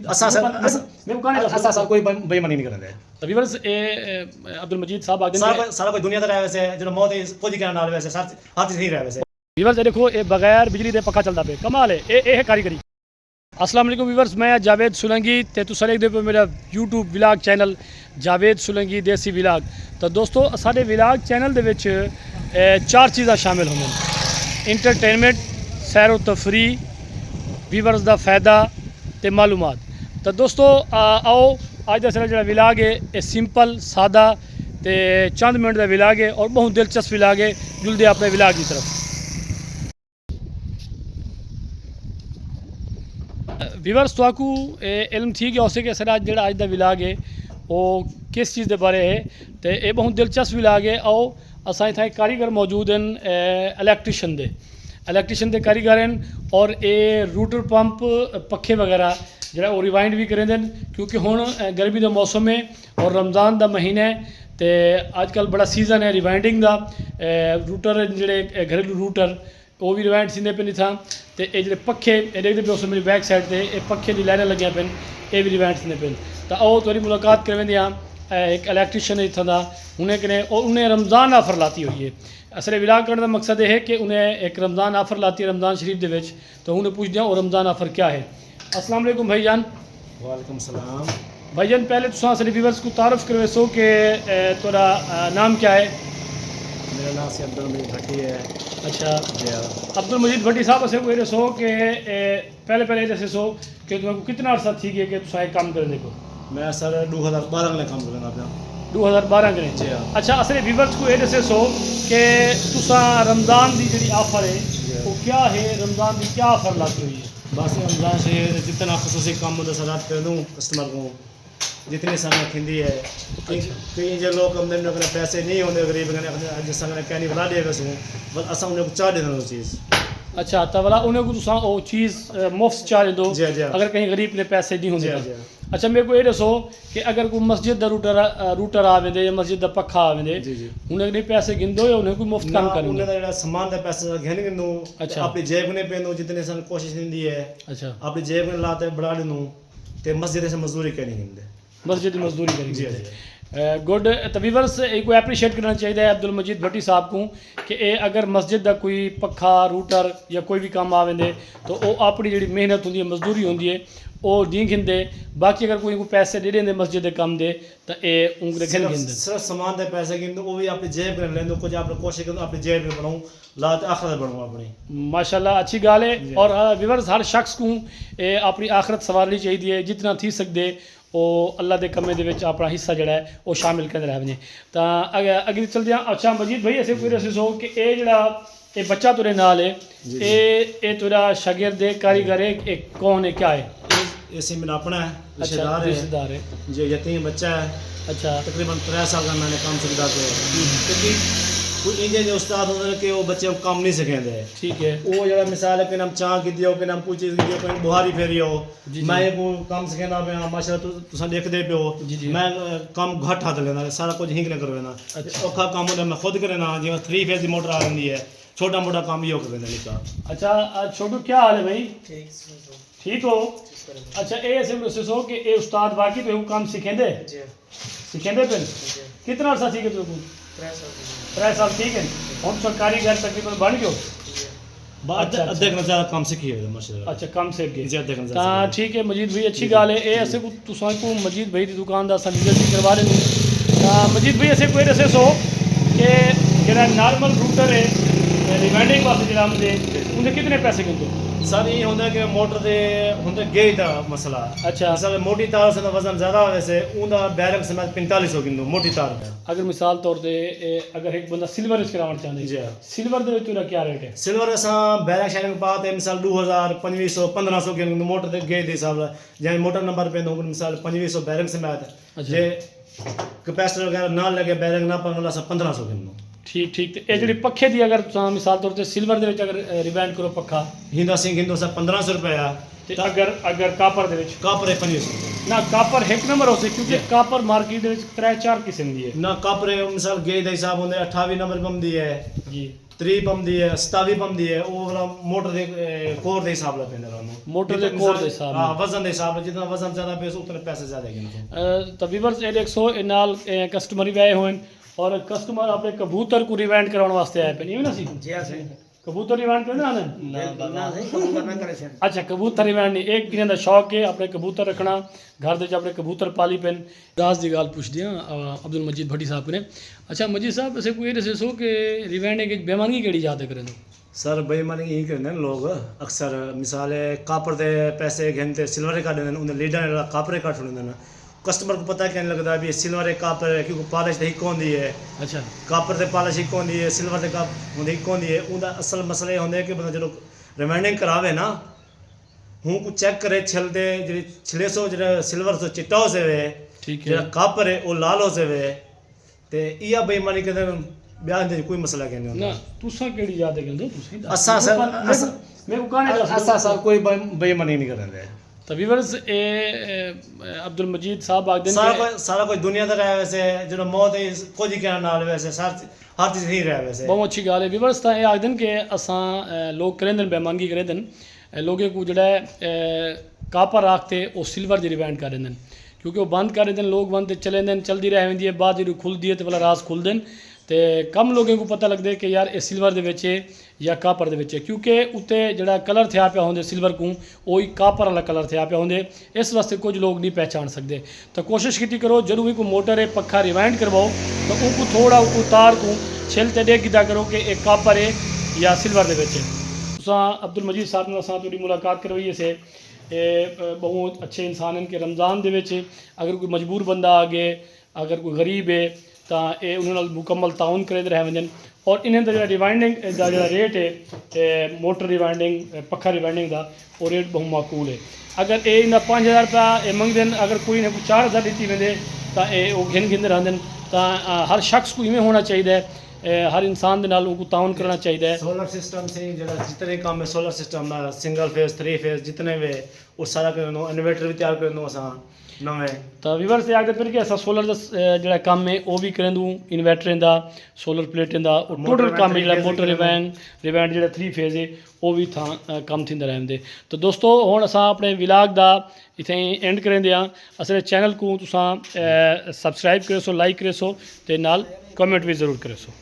असा कोई बेईमानी नहीं करते। तो व्यूअर्स अब्दुल मजीद साहब आगे सारा कोई दुनिया ਦਾ ਵੈਸੇ ਜਦੋਂ ਮੌਤ ਫੌਜੀ ਕਰਨ ਨਾਲ ਵੈਸੇ ਹੱਥ ਨਹੀਂ ਰਿਹਾ ਵੈਸੇ। व्यूअर्स देखो ये बगैर बिजली दे पक्का चलता पे कमाल है ये कारीगरी। अस्सलाम वालेकुम व्यूअर्स, मैं जावेद सुलंगी ते तुसां देखदे पे मेरा यूट्यूब विलाग चैनल जावेद सुलंगी देसी विलाग। तो दोस्तों साडे विलाग चैनल दे विच चार चीज़ां शामिल होंदियां: इंटरटेनमेंट, सैर व तफरी, व्यूअर्स दा फ़ायदा ते मालूमात। तो दोस्तों आओ अज का सारा जो विलाग है ये सिंपल सादा ते चंद मिनट का विलाग है और बहुत दिलचस्प विलाग है। जुलदे अपने विलाग की तरफ। व्यूअर्स तुहाकू इल्म थी कि उसे कि सारा जो अज का विलाग है वो किस चीज़ के बारे है तो ये बहुत दिलचस्प विलाग है। आओ असा इतना कारीगर मौजूद हैं इलैक्ट्रीशियन के कारीगर हैं और ये रूटर पंप पखे वगैरह जो वो रिवाइंड भी करेंगे क्योंकि हुण गर्मी का मौसम है और रमज़ान का महीना है तो अजकल बड़ा सीज़न है रिवाइंडिंग का। रूटर जोड़े घरेलू रूटर वो भी रिवाइंड सींदे पे था तो ये जो पखे देखते पे उस मेरी बैक साइड से ये पखे की लाइनें लगियां पे ये भी रिवाइंड सींदे पे। तो आओ थोड़ी मुलाकात करवेंदे हाँ एक इलैक्ट्रीशियन इत्थों का उन्हें कने और उन्हें रमज़ान ऑफर लाती हुई है। असले विलाग करने का मकसद ये है कि उन्हें एक रमज़ान ऑफर लाती है रमज़ान शरीफ के विच। तो उन्हें पूछते हैं और रमज़ान ऑफर क्या है। अस्सलाम वालेकुम भाईजान। वालेकुम सलाम भाईजान, पहले तुम सारे व्यूअर्स को तारुफ करवे सो कि तेरा नाम क्या है? मेरा नाम से अब्दुल मजीद भट्टी है। अच्छा अब्दुल मजीद भट्टी साहब ऐसे कोई सो कि पहले जैसे सो कि तुम्हें कितना अर्सा थी गया कि तुम काम करने को? मैं सर 2012 में काम करना अपना 2012 करें। अच्छा असले व्यूअर्स को ये दसे सो कि तुसा रमज़ान की जी ऑफर है वो क्या है? रमज़ान की क्या ऑफर लाती हुई है? बस रमज़ान से जितना खसूसी काम होता सरात कर दूँ कस्टमर को जितनी समय खिंदी है। कई जो लोग आमदनी में पैसे नहीं होंगे गरीब जिस कहनी बना दे बस बस असा उन्हें चाह देना वो चीज़। अच्छा तो वाला उन्हें को तुसा वो चीज़ मुफ्त चाह दो अगर कहीं गरीब ने पैसे नहीं होंगे। अच्छा मेरे को ये दसो कि अगर कोई मस्जिद का रूटर आवे या मस्जिद का पखा आवे उन्हें नहीं पैसे गिंदो या उन्हें कोई मुफ्त काम कर उन्हें समान का पैसा घेन गिनूँ। अच्छा अपनी जेब में पेनू जितने सन कोशिश नहीं है। अच्छा अपनी जेब में लाते बढ़ा दूँ तो मस्जिद से मजदूरी करनी गिनते मस्जिद मजदूरी करेंगे। गुड। तो व्यूअर्स एक एप्रीशिएट करना चाहिए अब्दुल मजीद भट्टी साहब को कि अगर मस्जिद का कोई पखा रूटर या कोई भी काम आवे तो वो अपनी जी मेहनत होंगी मजदूरी होंगी है वो नहीं गिनते। बाकी अगर कोई पैसे दे देंगे मस्जिद के काम दे तो ये उंगले गिनते सिर्फ समान के पैसे गिनते वो भी अपनी जेब में लेंदो कुछ आप कोशिश करो अपनी जेब में बनाऊँ लात आखिरत बनूँ अपनी। माशाल्लाह अच्छी गाल है। और व्यूअर्स हर शख्स को अपनी आखिरत संवारनी चाहिए जितना थी सकते वो अल्लाह के कमे के अपना हिस्सा जोड़ा है वो शामिल करते रह वजें। तो अगली चलते हैं। अच्छा मजीद भाई ऐसे कोई दसो कि ये जो ये बच्चा तुरे नाल है ये तुरा शागिर्द है कारीगर है कौन है क्या है? ऐसे मेरा अपना है रिश्तेदार है जो यतीम बच्चा है। अच्छा तकरीबन 3 साल का मैंने काम सीखा क्योंकि कोई इंजे जो उस्ताद होंगे कि वो बच्चे को काम नहीं सिखेंगे। ठीक है वो जरा मिसाल है कि नाम चाह की दियो कि नाम कोई चीज़ की दियो कहीं बुहारी फेरी हो मैं को काम सिखाना पे माशाल्लाह तुम देखते पे हो मैं काम घट हाथ लेना सारा कुछ हिंग कर लेना। औखा काम होता मैं खुद करना जिवें 3 फेज की मोटर आ रही है छोटा मोटा काम ही हो कर देना निका। अच्छा छोटू क्या हाल है भाई? ठीक हो? अच्छा ये ऐसे प्रोसेस हो कि ये उस्ताद बाकी तो काम सिखेंदे पे कितना अर्सा सीखे तो 3 साल ठीक है हम सरकारी घर तकरीबन बन गयो अद्धे घंटे ज़्यादा काम सीखी है माशाल्लाह। अच्छा कम से ठीक है मजीद भाई अच्छी गाल है। ये ऐसे को मजीद भाई की दुकान का विजिट भी करवा रहे मजीद भाई ऐसे कोई दसे सो कि जो नॉर्मल रूटर है रिवाइंडिंग वास्ते जो उन्हें कितने पैसे गिनते? सर ये होंगे कि मोटर के होंगे गेज का मसला। अच्छा मिसाल मोटी तार से वजन ज़्यादा वैसे उनका बैरंग समेत 4500 गिनो मोटी तार का। अगर मिसाल तौर पर अगर एक बंदा सिल्वर कराना चाहते जी सिल्वर के क्या रेट है? सिल्वर असा बैरंग शैरिंग पात है मिसाल 2000 2500 1500 गिनो मोटर के गेज के हिसाब से जैसे मोटर नंबर पे मिसाल 2500 बैरंग समेत जे कैपेसिटर वगैरह ना लगे बैरंग ना पड़ने वाला 1500 गिनो। ठीक ठीक। तो ये जी पखे की अगर मिसाल तौर पर सिल्वर के अगर रिवाइंड करो पखा हिंदा सिंह हिंदो सर 1500 रुपया अगर कापर कापर है 2500 ना कापर एक नंबर हो क्योंकि कापर मार्केट 3-4 किस्म की है ना कापर मिसाल गेज का हिसाब होंगे 28 नंबर बमदी है जी 3 ਪੰਪ ਦੀ ਹੈ 27 ਪੰਪ ਦੀ ਹੈ ਉਹ ਵਾਲਾ ਮੋਟਰ ਦੇ ਕੋਰ ਦੇ ਹਿਸਾਬ ਨਾਲ ਪੈਂਦਾ ਉਹਨੂੰ ਮੋਟਰ ਦੇ ਕੋਰ ਦੇ ਹਿਸਾਬ ਨਾਲ। ਹਾਂ ਵਜ਼ਨ ਦੇ ਹਿਸਾਬ ਨਾਲ ਜਿੰਨਾ ਵਜ਼ਨ ਜ਼ਿਆਦਾ ਪਏ ਉਤਨੇ ਪੈਸੇ ਜ਼ਿਆਦਾ ਹੈਗੇ ਤਾਂ ਵੀਵਰਸ ਇਹ ਦੇਖੋ ਇਹ ਨਾਲ ਕਸਟਮਰ ਵੀ ਆਏ ਹੋਏ ਨੇ ਔਰ ਕਸਟਮਰ ਆਪਣੇ ਕਬੂਤਰ को रिवाइंड कराने वास्ते आए पे नहीं ना सी जी हाँ सही कबूतर रिवाइंड करना आने ना सही कबूतर ना करे सर अच्छा कबूतर रिवाइंड नहीं एक किने दा शौक है अपने कबूतर रखना घर दे अपने कबूतर पाली पेन राज दी गाल पूछ दिया अब्दुल मजीद भट्टी साहब ने अच्छा मजीद साहब ऐसे कोई ऐसे सो कि रिवाइंड की बेमानगी केड़ी याद करें दो सर बेईमानी यही करते हैं लोग अक्सर मिसाल कापर दे पैसे घेनते सिल्वर का देने उन्हें लीडर कापर काट छोड़ कस्टमर को पता क्या नहीं लगता भी सिल्वर कापर है क्योंकि पॉलिश एक होंगी है अच्छा कापर से पॉलिश एक होंगी है सिल्वर से काप होंगे एक होंगी है उनका असल मसला ये होंगे कि बंदा जो रिमाइंडिंग करावे ना हूँ को चेक करे छिलते जी छिले सो जो सिल्वर से चिट्टा हो से वे ठीक है जो कापर है वो लाल हो से वे तो इया बेईमानी कहते ब्याह दे कोई मसला क्या नहीं ना होता तुसा केड़ी याद करें दो तुसी असा सर मेरे को कहानी दस असा सर कोई बेईमानी नहीं करेंगे तो व्यूअर्स ए अब्दुल मजीद साहब आख देन सारा कोई दुनिया का रहा वैसे जो मौत है कुछ ही कहना नाल वैसे हर चीज़ नहीं रहा वैसे बहुत अच्छी गल है व्यूअर्स तां एह् आखदे न कि असां लोग करेंदे न बेमांगी करेंदे न लोगों को जेह्ड़ा कापर आखते ओह् सिल्वर दी रिवाइंड कर दिंदे न क्योंकि वो बंद कर दिंदे न लोग बंद चले जंदे न चलदी रह वेंदी है बाद जेह्ड़ी खुलदी है ते भला राज खुलदे न ते कम लोगों को पता लगदा है कि यार ये सिल्वर दे विच है या कापर दे विच है क्योंकि उत्ते जेह्ड़ा कलर थिया पिया होंदे सिल्वर को ओही कापर वाला कलर थिया पिया होंदे इस वास्ते कुछ लोग नहीं पहचान सकते तो कोशिश कीती करो जदों भी कोई मोटर है पक्खा रिवाइंड करवाओ तो उनको थोड़ा उनको तार को छिल ते देख कीता करो कि एक कापर है या सिल्वर दे विच है तुसां अब्दुल मजीद साहब नाल असां थोड़ी मुलाकात करवाई से बहुत अच्छे इंसान हैं कि रमज़ान दे विच अगर कोई मजबूर बंदा आ गए अगर कोई गरीब है तो ये उन्होंने मुकम्मल ताउन करे रह वेंदे और इन्हें दा रिवाइंडिंग का जो रेट है मोटर रिवाइंडिंग पक्खा रिवाइंडिंग का वो रेट बहुत माकूल है अगर ये इन्हें 5000 रुपया मंगते हैं अगर कोई ने 4000 दी वेंदे तो ये गिन गिनते रहते हैं तो हर शख्स को इवें होना चाहिए हर इंसान के नाल उनको ताउन करना चाहिए सोलर सिस्टम से जो जितने काम है solar system single phase 3 phase जितने वे वो सारा कर इन्वर्टर भी तैयार कर असा नवे तो व्यूअर्स से आखते फिर कि असा सोलर जो काम है वो भी करें दूँ इन्वर्टरें का सोलर प्लेटें का और टोटल काम है जो मोटर रिवाइंड जो 3 फेज है वो भी था कम थी रहते तो दोस्तों हुण असां अपने विलाग का इतें एंड करें असां चैनल को तुसां सबसक्राइब करे सो लाइक करे सो ते नाल कमेंट भी जरूर करे सो